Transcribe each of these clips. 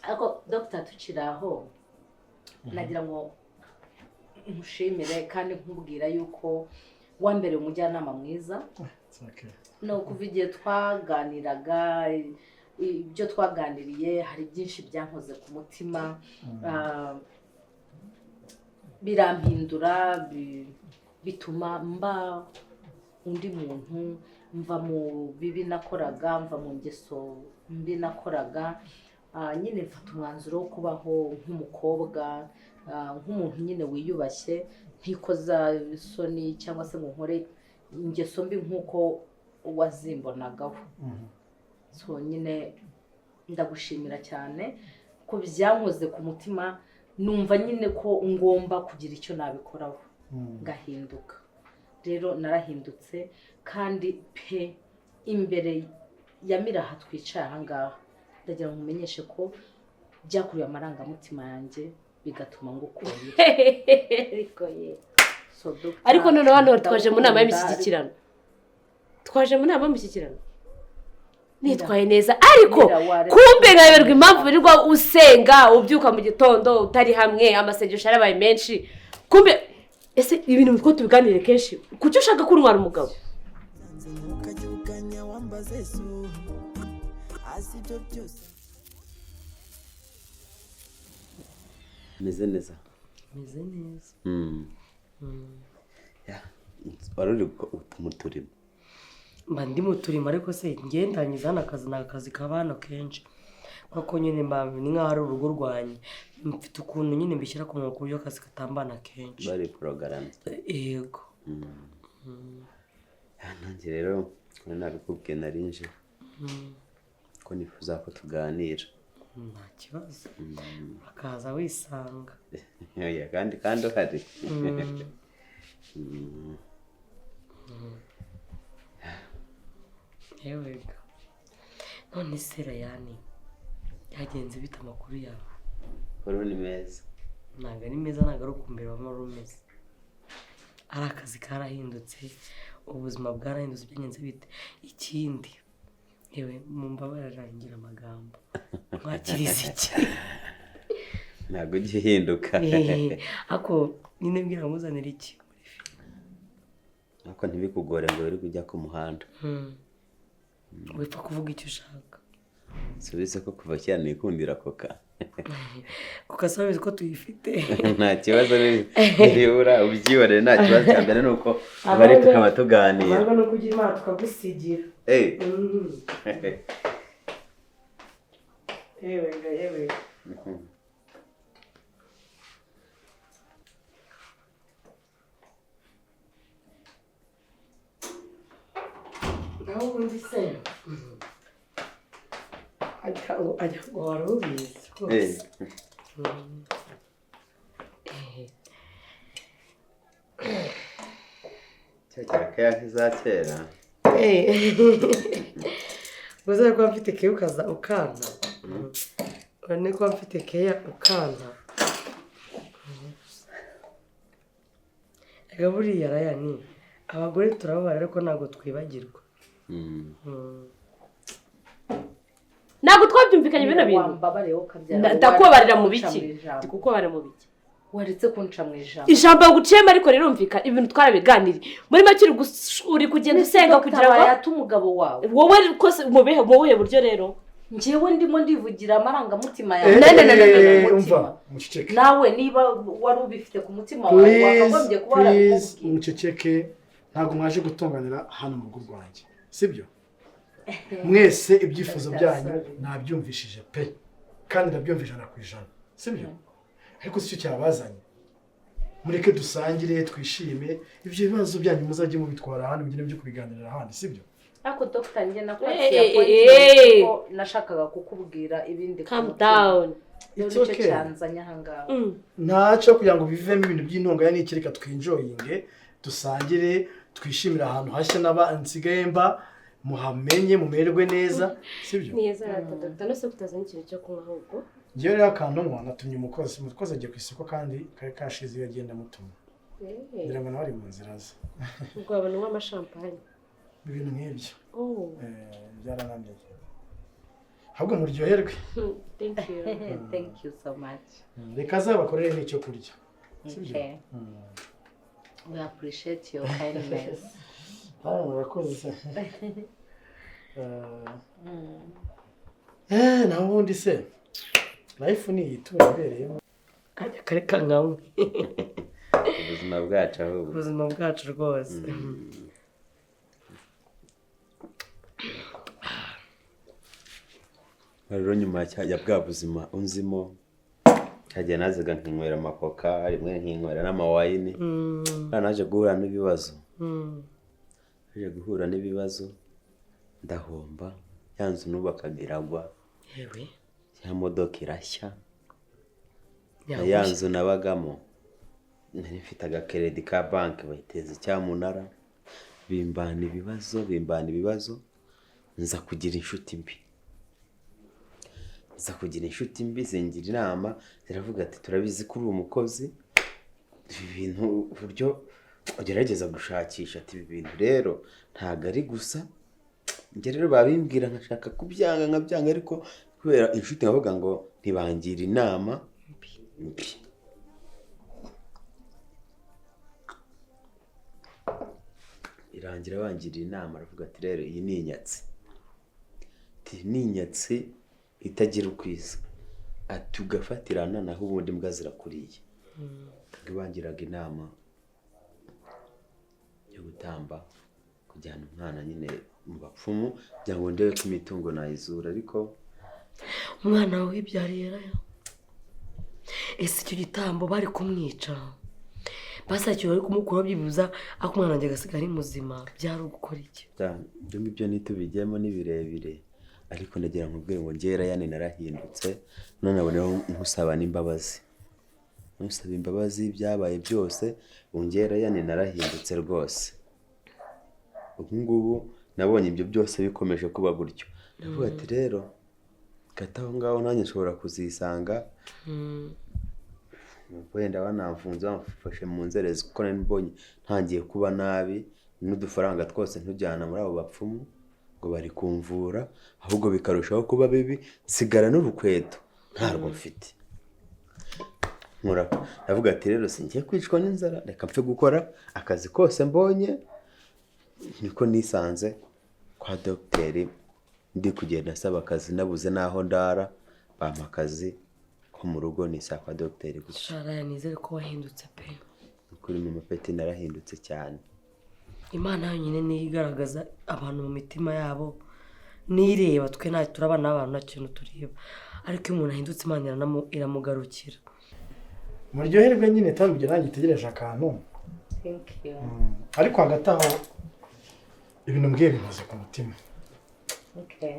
Ako Dr. Tukiraho nagira ngo mushimire kandi nkubwira yuko wambere umujyanama mwiza. No kuva igihe twaganiraga ibyo twaganiriye hari byinshi byankoze ku mutima birampindura bituma mba undi muntu mva mu bibi nakoraga mva mu ngeso mbi nakoraga nyine mfata umwanzuro wo kubaho nk'umukobwa nk'umuntu nyine wiyubashye ntikoza isoni cyangwa se ngo nkore ingeso mbi nk'uko wazimbonagaho. So nyine ndagushimira cyane ko byankoze ku mutima numva nyine ko ngomba kugira icyo nabikoraho ngahinduka. Rero narahindutse kandi pe imbere ya Miraha twicaye aha ngaha ndagira ngo umenyeshe ko byakuriye amarangamutima yanjye bigatuma ngukora. Ariko none hano twaje mu nama y'Imishyikirano. Nitwaye neza ariko kumbe nkayoberwa impamvu birirwa usenga ubyuka mu gitondo utari hamwe amasengesho arabaye menshi. Kumbe ese ibintu biko tubiganire kenshi kuki ushaka kuntwara umugabo? Meze neza. Ya, waruri umuturimo. Mba ndi mu turimo ariko se ngendanyiza n'akazi kabana kenshi. Kwako nyine mbamwe ni nkaho ari urugo rwanye. Mfite ukuntu nyine mbishyira ku mwuga yo akazi katambana kenshi. Bari program. Yego. Nanjye rero nabikubwiye narinje. Ko nifuza ko tuganira. Nta kibazo. Akaza wisanga. Ya kandi uhari. Yewega. None sera yani yagenze bita amakuru yawe. Koro ni meza. Ntago ari meza ntago ari ukumbera w'amarumeze. Ari akazi karahindutse ubuzima bwarahindutse byangenze bite. Ikindi yewe mumbabarira amagambo. Mwakiriza iki? Ntago gihinduka. Ako nyine mbwira muzanira iki? Ako ntibikugore ngo uri kujya ku muhanda. Wipfa kuvuga icyo ushaka. Subize ko kuva cyane nikundira koka. Koka sabize ko tuyifite. Nta kibazo nibura ubyibore nta kibazo cyambere nuko bari tukaba tuganira. Ntabwo no kugira imana tukagusigira. Yewe. Naho ubundi se ajya ngo wari ubizi rwose. Cyakaya za kera. Uzaye ko mfite keya ukaza ukana. Urane ko mfite keya ukana. Ega buriya Rayani abagore turababara ariko ntago twibagirwa. Ntabwo twabyumvikanye bino bintu. Ndakubabarira mu biki? Ndikukubabarira mu biki? Waretse kunca mu ijambo. Ijambo nguciyemo ariko rirumvikana ibintu twarabiganiriye. Muri make uri kugenda usenga kugira ngo yatu umugabo wawe. Wowe kose mu buhe buryo rero? Njyewe ndimo ndivugira amarangamutima yawe. Umva muceceke. Nawe niba wari ubifite ku mutima wawe wakagombye kuba waramubwiye. Muceceke ntago mwaje gutunganira hano mu rugo rwanjye. Sibyo? Mwese ibyifuzo byanyu nabyumvishije pe kandi ndabyumvisha na kwijana. Sibyo? Ariko sicyo cyabazanye. Mureke dusangire twishime ibyo bibazo byanyu muzajye mubitwara hano mugire byo kubiganirira handi. Sibyo? Ako Dr. Njye nakwakira ko nashakaga kukubwira ibindi. Calm down. It's okay. Cyanzanya hangaho. Ntaco kugira ngo bivemo ibintu by'intonganya n'ikireka twinjoyinge dusangire twishimira ahantu hashya n'abansigaye mba muhamenye mumerwe neza. Sibyo? Neza Dr. no se kutazana ikintu cyo kunywa ahubwo. Njye rero akantu natumye umukozi agiye ku isoko kandi kare kashize yagenda mutuma. Ngira ngo nawe ari mu nzira ze. Ubwo abantu b'amashampanye. ibintu nk'ibyo Oh, byarananiye ahubwo muryoherwe thank you. Thank you so much. reka azabakorere n'icyo kurya sibyo Okay. We appreciate your kindness. murakoze se naho ubundi se life ni iyi tubereyemo kajya kare kankamwe ubuzima bwacu ahubwo ubuzima bwacu rwose rero nyuma ya bwa buzima unzimo cyagiye nazaga nkinywera amakoka rimwe nkinywera n'amawayini naje guhura n'ibibazo ndahomba ya nzu nubakaga iragwa yewe ya modoka irashya ya nzu nabagamo nari mfite agakeredi ka banki bayiteza icyamunara bimbana ibibazo nza kugira inshuti mbi zingira inama ziravuga ati turabizi ko uri umukozi ibi bintu uburyo ugerageza gushakisha ati ibi bintu rero ntabwo ari gusa njye rero babimbwira nkashaka nkabyanga ariko kubera inshuti nkavuga ngo ntibangira inama mbi irangira bangiriye inama aravuga ati rero iyi ni inyatsi itagira ukwiza ati ugafatirana naho ubundi mbwa zirakuriye bangiraga inama yo gutamba kujyana umwana nyine mu bapfumu kugira ngo ndebe ko imitungo nayizura ariko umwana wawe wibyariye ese icyo gitambo bari kumwica basakiwe bari kumukuraho byibuza ariko umwana wanjye agasigara ari muzima byari ugukora iki ibyo ntitubigemo ni birebire ariko ndagira ngo ubwire ngo ngera yani narahindutse none aboneho nkusaba n'imbabazi nusaba imbabazi byabaye byose ungera yani narahindutse rwose ubu ngubu nabonye ibyo byose bikomeje kuba gutyo ndavuga ati rero gataho ngaho nanjye nshobora kuzisanga wenda banamfunze bamfashe mu nzerezi kuko nari mbonye ntangiye kuba nabi n'udufaranga twose ntujyana muri abo bapfumu ngo bari kumvura ahubwo bikarushaho kuba bibi sigara n'urukweto ntarwo mfite ndavuga ati rero singiye kwicwa n'inzara reka mpfe gukora akazi kose mbonye niko nisanze kwa dogiteri ndi kugenda asaba akazi nabuze n'aho ndara bampa akazi ko mu rugo nisaba kwa dogiteri gusa sharaya nizere ko wahindutse pe kuri mu mapeti narahindutse cyane imana yonyine niyo igaragaza abantu mu mitima yabo nireba twe nta turabana n'abantu nta kintu tureba ariko iyo umuntu ahindutse imana iramugarukira muryoherwe nyine tambye nanjye itegereje akantu Thank you. ariko hagati aho ibintu mbwiye bimaze ku mutima Okay.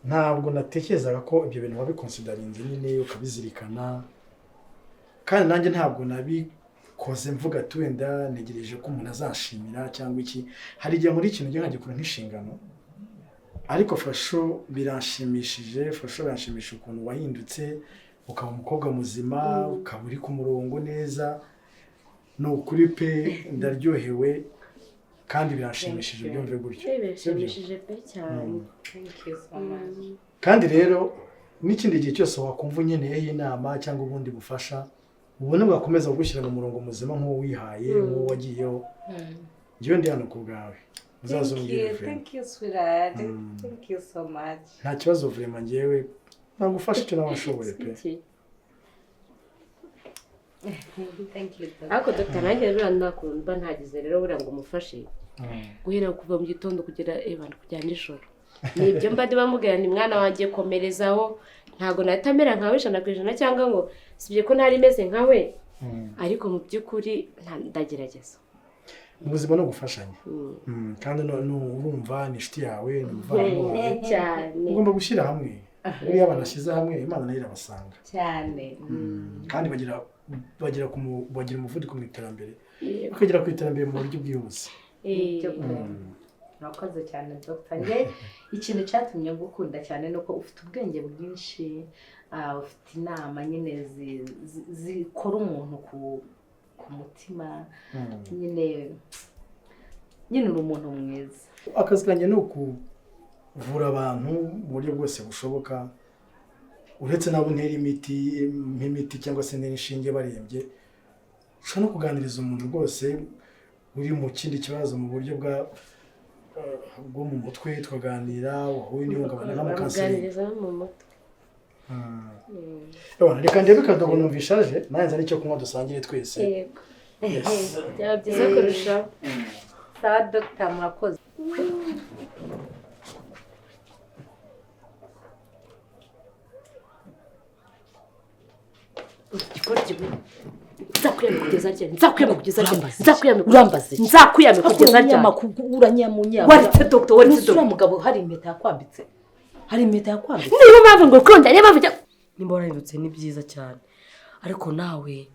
ntabwo natekerezaga ko ibyo bintu wabikonsidarinze nyine ukabizirikana kandi nanjye ntabwo nabikoze mvuga ati wenda ntegereje ko umuntu azashimira cyangwa iki hari igihe muri ikintu njye nkagikora nk'inshingano ariko fasho biranshimishije ukuntu wahindutse ukaba umukobwa muzima ukaba uri ku murongo neza ni ukuri pe ndaryohewe kandi biranshimishije byumve gutyo birashimishije pe cyane Thank you so much. kandi rero n'ikindi gihe cyose wakumva unyeneyeho inama cyangwa ubundi bufasha ubone bwakomeza kugushyira mu murongo muzima nk'uwo wihaye nk'uwo wagiyeho njyewe ndi hano ku bwawe uzaze umbwire vrema Thank you sweetheart. Thank you so much. nta kibazo vrema njyewe nagufasha icyo nawe washoboye pe Thank you. ariko dogita nanjye rero mba ntagize rero buriya ngo umufashe guhera kuva mu gitondo kugera kujya nijoro nibyo mba ndi bamubwira ni mwana wanjye komerezaho ntabwo nahita amera nkawe 100% cyangwa ngo sibye ko ntari meze nkawe ariko mu by'ukuri ndagerageza ubuzima no gufashanya kandi urumva ni inshuti yawe ni umuvandimwe wawe cyane ugomba gushyira hamwe buriya banashyize hamwe imana nayo irabasanga cyane. kandi bagira umuvuduko mu iterambere bakagera ku iterambere mu buryo bwihuse Murakoze cyane Dr. Njye ikintu cyatumye ngukunda cyane nuko ufite ubwenge bwinshi ufite inama nyine zikora umuntu ku mutima nyine uri umuntu mwiza akazi kanjye ni ukuvura abantu mu buryo bwose bushoboka, uretse nabo ntera imiti cyangwa se ntera inshinge barembye. Ushobora no kuganiriza umuntu rwose uri mu kindi kibazo mu buryo bwo mu mutwe, tukaganira wahuye n'ihungabana nk'amakanseri. Kuganiriza mu mutwe. Reka ndebe Kadogo numvisha aje nanjye nicyo kunywa dusangire twese. Yego. Byaba byiza kurushaho. Sawa Dr. murakoze. Nzakuyame kugeza ryari? Nzakuyame kugeza ryari? Nzakuyame Urambaze. Nzakuyame kugeza ryari? Uranyamunya. Waritse Dr. waritse Dr. Mugabo hari impeta yakwambitse. Hari impeta yakwambitse. Niyo mpamvu ngo konda, niyo mpamvu nimba warahindutse ni byiza cyane, ariko nawe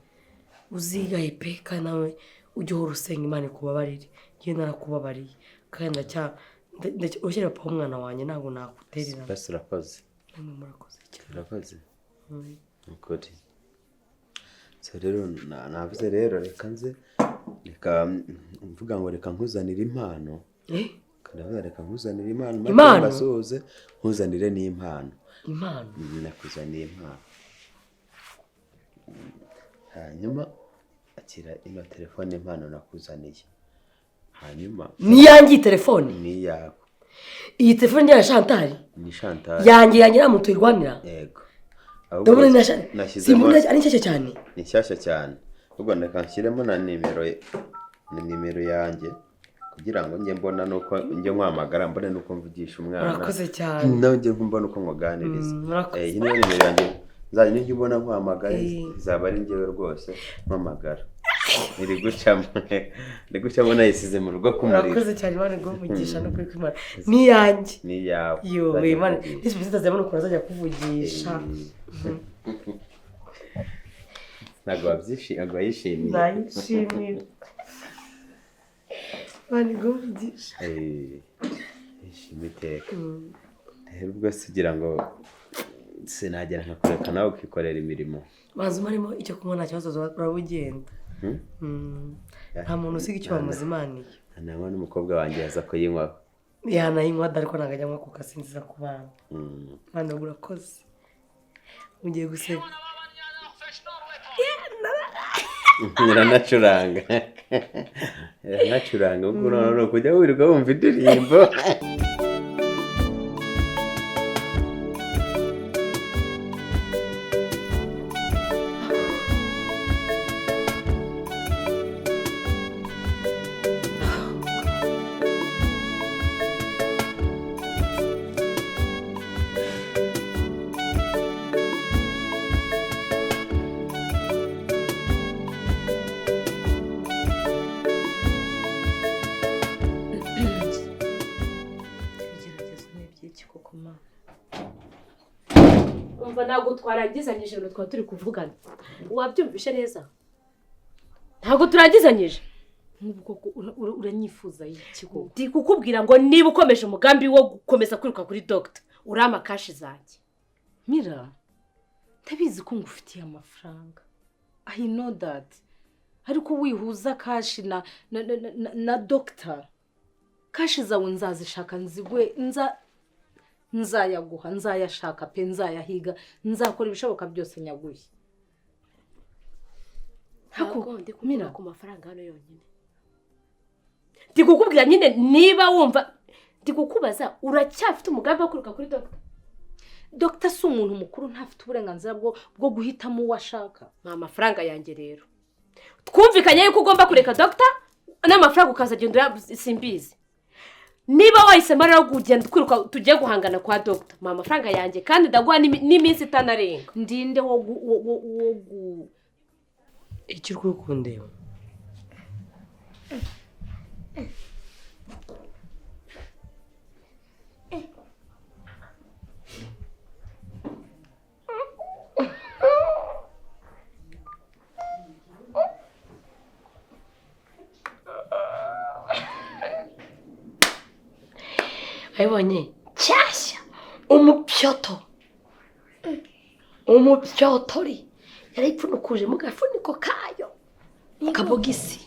uzigaye pe, kandi nawe ujye uhora usenga Imana ikubabarire. Njye narakubabariye kandi ushyira papa umwana wanjye ntabwo nakuterera. basi urakoze. Murakoze cyane. urakoze ukuri. So rero navuze rero reka mvuga ngo reka nkuzanire impano. Kandi reka nkuzanire impano. Impano? Mbasuhuze nkuzanire n'impano. Impano? Nakuzaniye impano. Hanyuma akira ino telefone impano nakuzaniye. Hanyuma niyangiye telefone? ni yawe. Iyi telefone njye ya Chantal? Ni Chantal. yanjye nta muntu uyirwanira? Yego. Ndabona nashyizemo ari nshyashya cyane. ni nshyashya cyane. Ubwo reka nshyiremo na nimero yanjye kugira ngo njye mbona nuko njye nkwamagara, mbone nuko mvugisha umwana. Murakoze cyane. nawe njye mbona uko nkuganiriza. Murakoze. Iyi niyo nimero yanjye, nzajya njye mbona nkwamagara, izaba ari njyewe rwose mpamagara. Iri gucamo nayisize mu rugo kumurira. Murakoze cyane, Imana iguvugisha no kuri Imana. Ni yanjye. Ni yawe. Yo, Imana isi bizazabona uko azajya kuvugisha. Ntabwo wayishimiye. Nayishimiye. Imana iguvugisha. Ishimwe iteka. Rero ubwo sigira ngo sinagera nkakureka nawe ukikorera imirimo. Banza umarimo icyo kunywa nta kibazo urabugenda. Nta muntu usiga icyo bamuzimaniye. Nanywa n'umukobwa wanjye yaza kuyinywaho. Yanayinywa ariko ntabwo ajya anywa kuko asinziza ku bana. Mwana urakoze. Ugiye guseka. Iranacuranga. Iranacuranga ubwo noneho ni ukujya wirirwa wumva indirimbo. umva ntabwo twarangizanyije ngo twaba turi kuvugana. Wabyumvishe neza? Ntabwo turangizanyije. Uranyifuza iki koko? Ndi kukubwira ngo niba ukomeje umugambi wo gukomeza kwiruka kuri Dr. urama kashi zanjye. Mira, ndabizi ko ngufitiye amafaranga. I know that. Ariko wihuza kashi na Dr. Kashi zawe nzazishaka nzigwe nzayaguha, nzayashaka pe, nzayahiga, nzakora ibishoboka byose nyaguye. Ntabwo ndi kumira ku mafaranga hano yonyine. Ndi kukubwira nyine niba wumva, ndi kukubaza uracyafite umugambi wo kwiruka kuri Dr. Dr. si umuntu mukuru, ntafite uburenganzira bwo guhitamo uwo ashaka. Nta mafaranga yanjye rero. Twumvikanye yuko ugomba kureka Dr. n'amafaranga ukazagenda simbizi. Niba wahisemo rero kugenda kwiruka tugiye guhangana kwa Dr. Mama amafaranga yanjye kandi ndaguha n'iminsi itanarenga. Ndinde wo icyo uri kundeba. Ayibonye cyashya umupyotori yarayipfunukuje mu gafuniko kayo kabogisi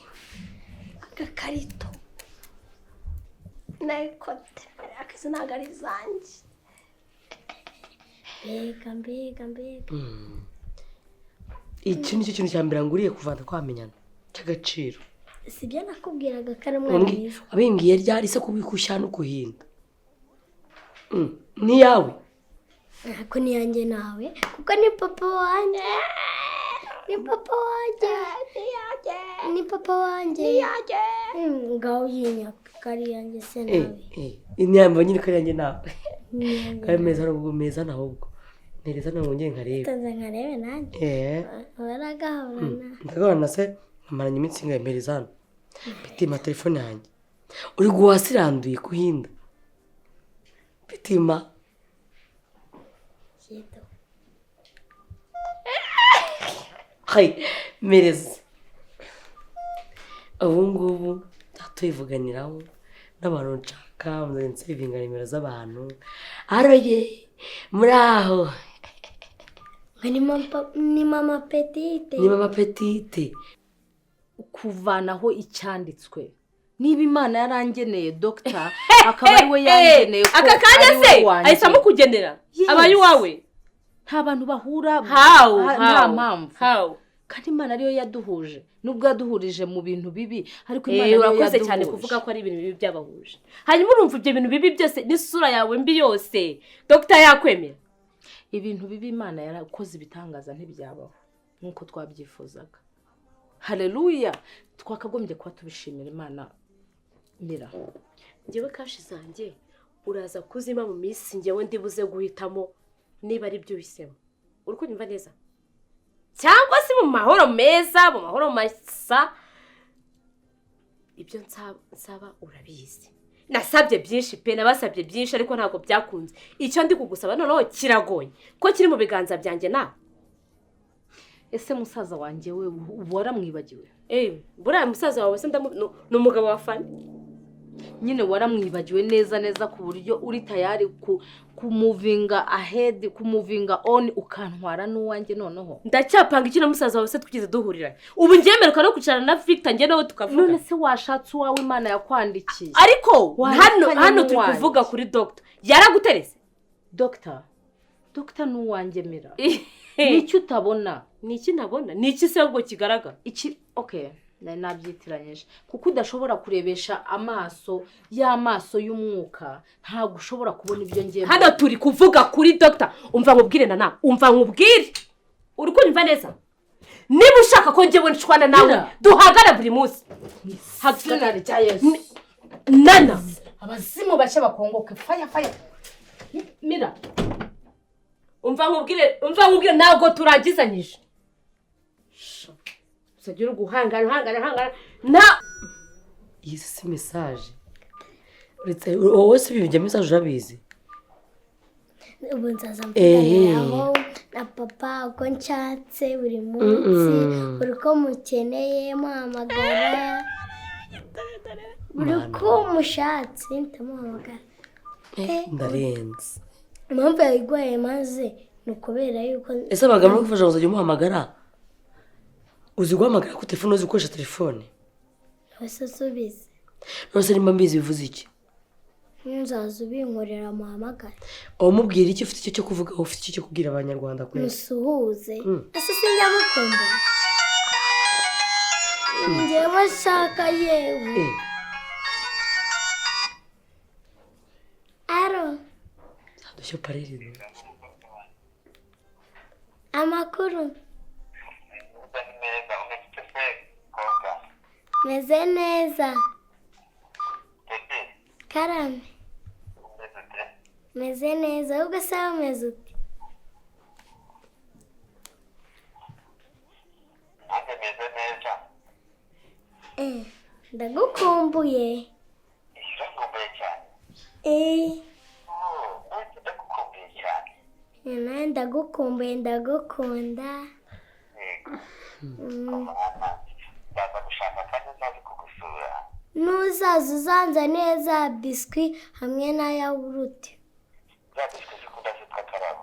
agakarito n'ikote akazi ntabwo ari izanjye. Mbega. iki nicyo kintu cya mbere nguriye kuvana twamenyana cy'agaciro. Sibyo nakubwiraga ko ari umwana mwiza. Abimbwiye ryari se kubikushya no kuhinda ni yawe? Ntabwo ni yanjye nawe kuko ni papa wanjye. Ngaho yinyaka kari yanjye se nawe. Inyamba nyine kari yanjye nawe. Kari meza n'ubwo meza naho ubwo. Nereza na wongeye nkarebe. Tanza nkarebe nanjye. Baragahorana. Ndagabana se amaranye iminsi ngayimpereza hano. Pitima telefone yanjye. Uri guwasiranduye kuhinda. Pitima. Yedo. Hai, mereza. Ubu ngubu tuyivuganiraho n'abantu nshaka nsevinga nimero z'abantu. Aroye muri aho. Ni mama petite. Ni mama petite. Kuvanaho icyanditswe. Niba Imana yarangeneye Dr. akaba ari we yangeneye ko aka kanya se ahisamo kugenera abaye wawe. Nta bantu bahura nta mpamvu. Kandi Imana ariyo yaduhuje. Nubwo yaduhurije mu bintu bibi ariko Imana ariyo urakoze yaduhuje. cyane kuvuga ko ari ibintu bibi byabahuje. Hanyuma urumva ibyo bintu bibi byose n'isura yawe mbi yose Dr. yakwemera. Ibintu bibi Imana yarakoze ibitangaza ntibyabaho nkuko twabyifuzaga. Haleluya. Twakagombye kuba tubishimira Imana. Mira njyewe kashi zanjye uraza kuzima mu minsi njyewe ndibuze guhitamo niba ari byo uhisemo. Uri kunyumva neza? Cyangwa se mu mahoro meza, mu mahoro masa. Ibyo nsaba urabizi. Nasabye byinshi pe nabasabye byinshi ariko ntabwo byakunze. Icyo ndi kugusaba noneho kiragoye ko kiri mu biganza byanjye nawe. Ese musaza wanjye we waramwibagiwe? Buriya musaza wawe se n'umugabo wa Fani. Nyine waramwibagiwe neza ku buryo uri tayari kumuvinga ahead, kumuvinga on ukantwara n'uwanjye noneho. Ndacyapanga iki na musaza wawe se tugeze duhurira. Ubu ngemereka no kwicarana na Victor nge nawe tukavuga. None se washatse uwawe Imana yakwandikiye. Ariko hano turi kuvuga kuri Dr. Yaraguterese. Dr. n'uwanjye Mira. Niki utabona? Niki nabona? Niki se ubwo kigaragara? Okay. Nabyitiranyije kuko udashobora kurebesha amaso y'amaso y'umwuka ntago ushobora kubona ibyo ngiye. Hano turi kuvuga kuri Dr. Umva nkubwire umva nkubwire. Uri kunyumva neza? Niba ushaka ko ngewe nshwana nawe duhagara buri munsi. Hagana rya Yesu. Nana abazimu bashya bakongoke fire. Mira. Umva nkubwire ntago turagizanyije. Sagira guhangana na iyi si message. Uretse wowe se ibyo message urabizi? Ubu nzaza mvuganiraho na papa uko nshatse buri munsi uko mukeneye muhamagara uko mushatse ntamuhamagara. Ndarenze. Impamvu yayigwaye maze ni ukubera yuko ese abagabo no kufasha uzajya umuhamagara. Uzi guhamagara ku telefone uzi gukoresha telefone? Wese subize. Nose nimba mbizi bivuze iki? Nzaza ubinkorera muhamagara. Umubwira iki ufite icyo cyo kuvuga ufite icyo cyo kubwira abanyarwanda kwe? Musuhuze. Ese sinjya mukunda. Njyewe shaka yewe. Aro. Sadusho pareri. Amakuru. Meze neza. Karame. Meze neza. Ubwo sawa meze ute? Meze neza. Ndagukumbuye. Ndagukumbuye cyane. Ndagukumbuye cyane. Ndagukumbuye ndagukunda. Ndaza gushaka kandi nzazi kugusura. Nuzaza uzanza neza biswi hamwe na yawurute. Za biswi zikunda zitwa karabo.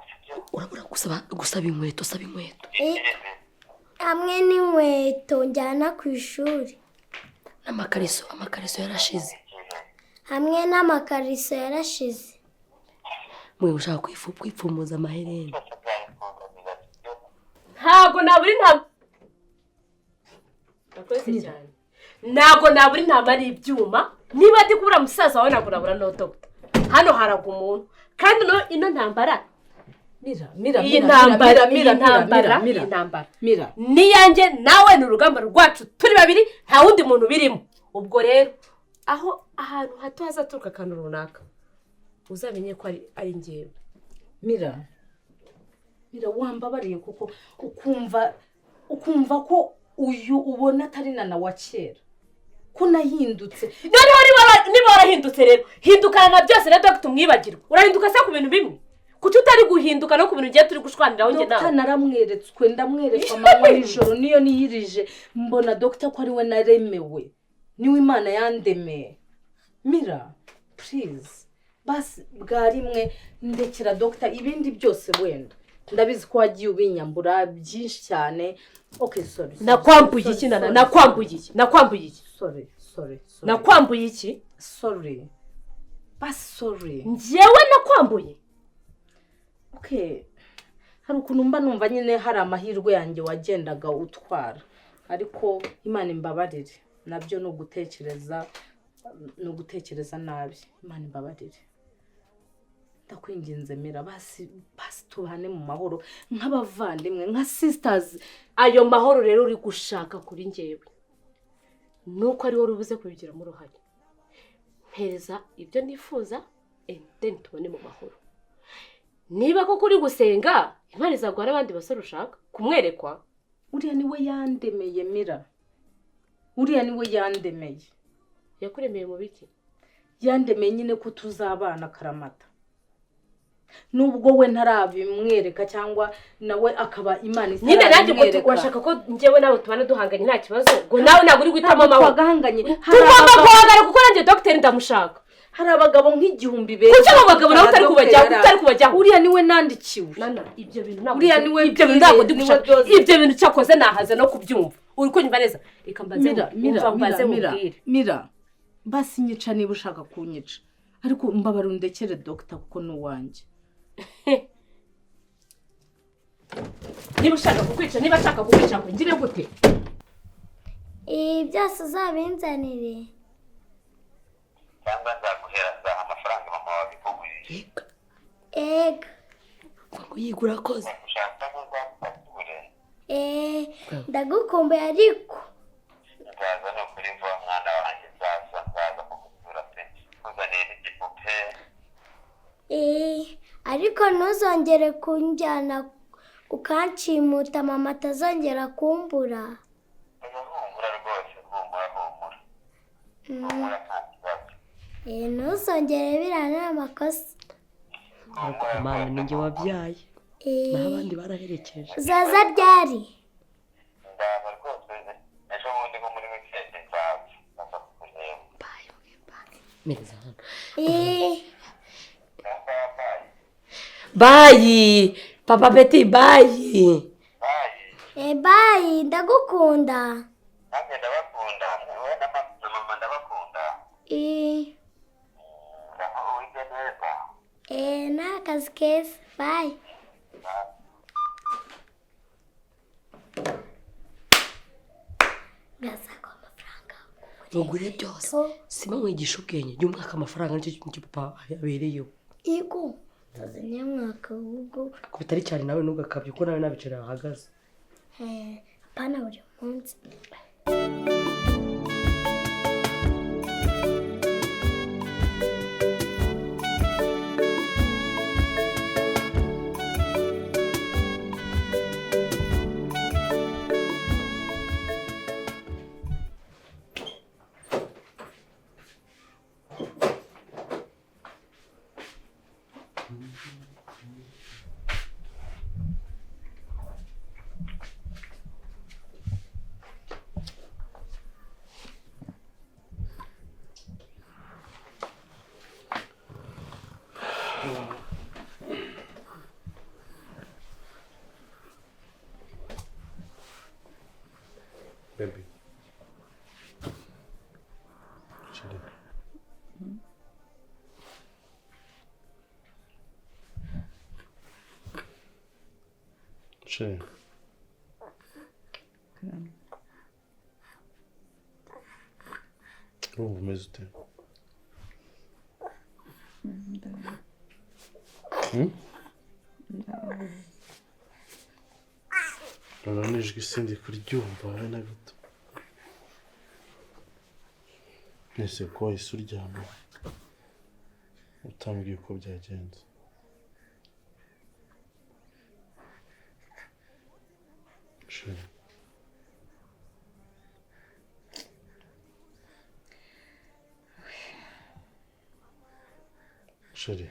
Urabura gusaba inkweto, saba inkweto. Hamwe n'inkweto njyana ku ishuri. Amakariso yarashize. hamwe n'amakariso yarashize. mwe ushaka kwipfumuza amaherena byose byayikundanira sibyo ntabwo naburi ntabwo naburi ntama ari ibyuma niba ndi kubura musaza wawe ntabwo nabura no doctor hano haraga umuntu kandi ino ntambara iyi ntambara niyanjye nawe ni urugamba rwacu turi babiri nta wundi muntu birimo ubwo rero aho ahantu hato hazaturuka akantu runaka uzamenye ko ari ngewe. Mira wambabariye kuko ukumva ko uyu ubona atari nana wa kera ko nahindutse. Noneho niba warahindutse rero hindukana na byose rero dogita umwibagirwa urahinduka se ku bintu bimwe kuki utari guhinduka no ku bintu ugiye turi gushwaniraho njye nawe. Dogita naramweretswe ndamwerekwa amanywa n'ijoro niyo niyirije mbona dogita ko ari we naremewe niwe Imana yandemeye. Mira please basi bwa rimwe ndekera dogita ibindi byose wenda ndabizi ko wagiye ubinyambura byinshi cyane. Okay sorry. Nakwambuye iki nana nakwambuye iki sorry. nakwambuye iki Sorry. Basi sorry. njyewe nakwambuye. Okay. Hari ukuntu mba numva nyine hari amahirwe yanjye wagendaga utwara ariko Imana imbabarire nabyo no gutekereza nabi. Imana imbabarire ndakwinginze Mira basi tubane mu mahoro nk'abavandimwe nka sisters. Ayo mahoro rero uri gushaka kuri njyewe nuko ari wowe ubuze kubigiramo uruhare. Mpereza ibyo nifuza and then tubone mu mahoro. Niba koko uri gusenga Imana izagwa n'abandi basore ushaka kumwerekwa. Uriya niwe yandemeye Mira. Uriya niwe yandemeye. Yakuremeye mu biki? Yandemeye nyine ko tuzabana karamata. Nubwo we ntarabimwereka cyangwa nawe akaba Imana nyine nanjye ko urashaka ko njyewe nawe tubana duhanganye nta kibazo ngo nawe ntabwo uri guhitamo amahoro. Tugomba guhangana kuko nanjye dogiteri ndamushaka. Hari abagabo nk'igihumbi beza. Kuki abo bagabo nawe utari kubajyaho? Uriya niwe nandikiwe. Nana ibyo bintu ntabwo. Uriya niwe ibyo bintu ntabwo ndigushaka. Ibyo bintu cyakoze nahaze no kubyumva. Uri kunyumva neza? Reka mbaze Mira basi nyica niba ushaka kunyica ariko mbabara undekere dogita kuko nuwanjye. Niba ushaka kukwica niba ashaka kukwica ngo ngire gute? Byose uzabinzanire. cyangwa nzaguhereza amafaranga mama wabikugurije Ega. ngo yigura koze ushaka nzagufature Ndagukumbuye ariko. nzaza no kuri vuba mwana wanjye nzaza kugusura pe kuzaniye n'igipupe Ariko ntuzongere kunjyana ukanshimuta mama atazongera kumbura. humura rwose humura nta kibazo Ntuzongere birana amakosa. ariko mama ni njye wabyaye naho abandi baraherekeje. Uzaza ryari? nzaba rwose ejo bundi nko muri wikendi nzaza kukureba neza hano bayi bayi papa Betty bayi Bayi ndagukunda. nanjye ndabakunda wowe na mama ndabakunda wige neza N'akazi keza. Bayi. Ndasaka amafaranga. ugure byose sima mwigisha ubwenge jya umwaka amafaranga nicyo papa yabereyeho. Yego. Ntazanye mwaka ahubwo. Ko bitari cyane nawe ntugakabye kuko nawe nabicara hahagaze. Apana buri munsi. Baby. Chérie. Chérie. Urumva umeze ute? Noneho n'ijwi sindi kuryumva wowe na gato. Ese ko wahise uryama utambwiye uko byagenze? Chérie. Chérie.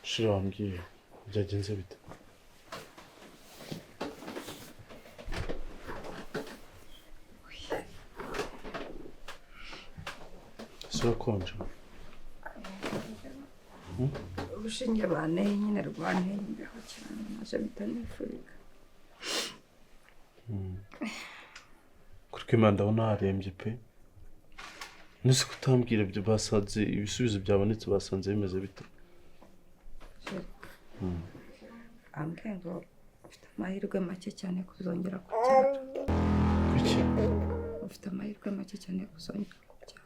Chérie wambwiye byagenze bite? Urakonje? Urushinge banteye nyine rwanteye imbeho cyane maze mpita nifurika. Kuri Imana ndabona harembye pe. Nese kutambwira ibyo basanze ibisubizo byabonetse basanze bimeze bite? Ambwiye ngo ufite amahirwe make cyane kuzongera kubyara. Kuki? Ufite amahirwe make cyane kuzongera kubyara.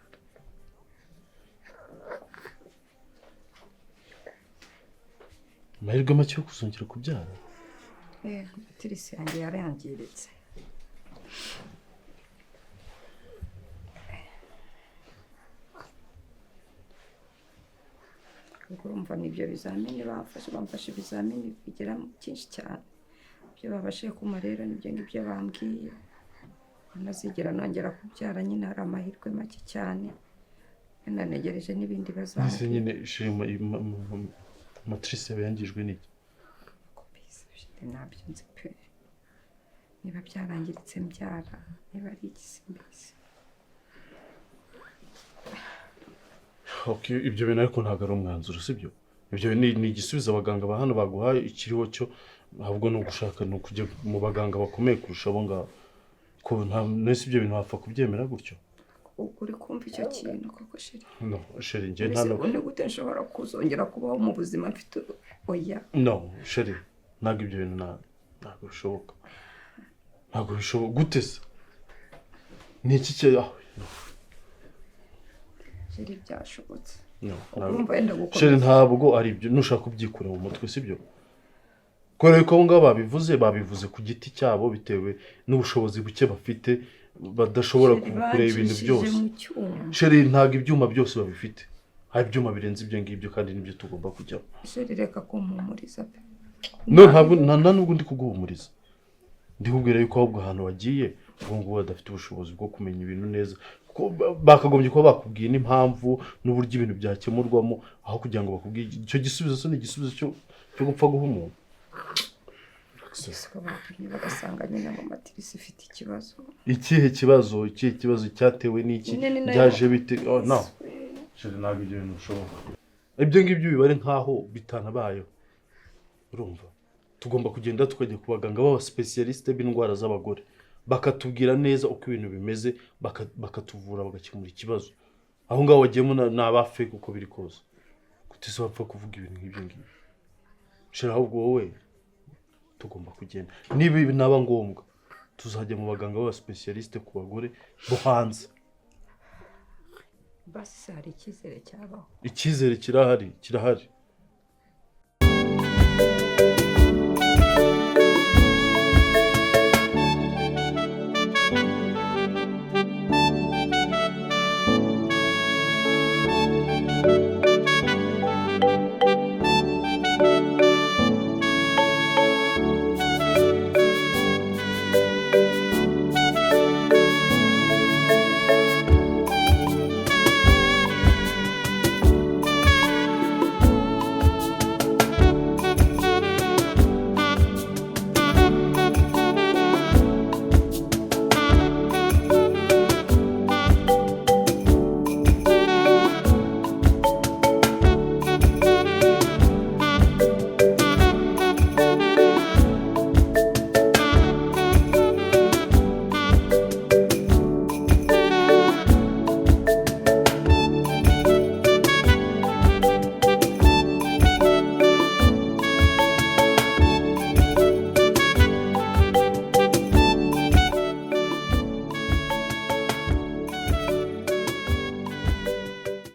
Amahirwe make yo kuzongera kubyara? Matirisi yanjye yarangiritse. Urumva n'ibyo bizamini bamfashe ibizamini bigera byinshi cyane. Ibyo babashije kuma rero nibyo ngibyo bambwiye. Ntazigera nongera kubyara nyine hari amahirwe make cyane. Nanegereje n'ibindi bazambwira. Ese nyine Matrice yangijwe n'iki? Ntabyo nzi pe. Niba byarangiritse mbyara, niba ari igisimbisi. Okay, ibyo bintu ariko ntabwo ari umwanzuro sibyo? Ibyo ni igisubizo abaganga ba hano baguhaye ikiriho cyo ahubwo no gushaka no kujya mu baganga bakomeye kurusha abo ngabo. Ko nese ibyo bintu wapfa kubyemera gutyo? Uri kumva icyo kintu koko sheri? No, sheri njye nta no. Ese gute nshobora kuzongera kubaho mu buzima mfite oya? No, sheri ntabwo ibyo bintu ntabwo bishoboka. Ntabwo bishoboka gute se? Ni iki cyo sheri byashobotse. No, sheri ntabwo ari ibyo nushaka kubyikura mu mutwe sibyo? Kore ko ngo babivuze ku giti cyabo bitewe n'ubushobozi buke bafite badashobora kureba ibintu byose. Sheri ntabwo ibyuma byose babifite. Hari ibyuma birenze ibyo ngibyo kandi nibyo tugomba kujyaho. Sheri reka kumpumuriza pe. No ntabwo nubwo ndi kuguhumuriza. Ndikubwira yuko ahubwo ahantu wagiye ngo badafite ubushobozi bwo kumenya ibintu neza. Bakagombye kuba bakubwiye n'impamvu n'uburyo ibintu byakemurwamo aho kugira ngo bakubwiye icyo gisubizo ni igisubizo cyo gupfa guha umuntu. Bagasanga nyine ngo Matirisi ifite ikibazo. Ikihe kibazo cyatewe n'iki byaje bite? No sheri ntabwo ibyo bintu bishoboka. Ibyo ngibyo bibare nkaho bitanabayeho. Urumva tugomba kugenda tukajya ku baganga b'aba specialiste b'indwara z'abagore bakatubwira neza uko ibintu bimeze bakatuvura bagakemura ikibazo. Aho ngaho wagiyemo n'abafe kuko biri koza kutise bapfa kuvuga ibintu nk'ibyo ngibyo. Sheri ahubwo wowe tugomba kugenda niba naba ngombwa tuzajya mu baganga b'aba specialiste ku bagore bo hanze. Basi hari icyizere cyabaho. Icyizere kirahari.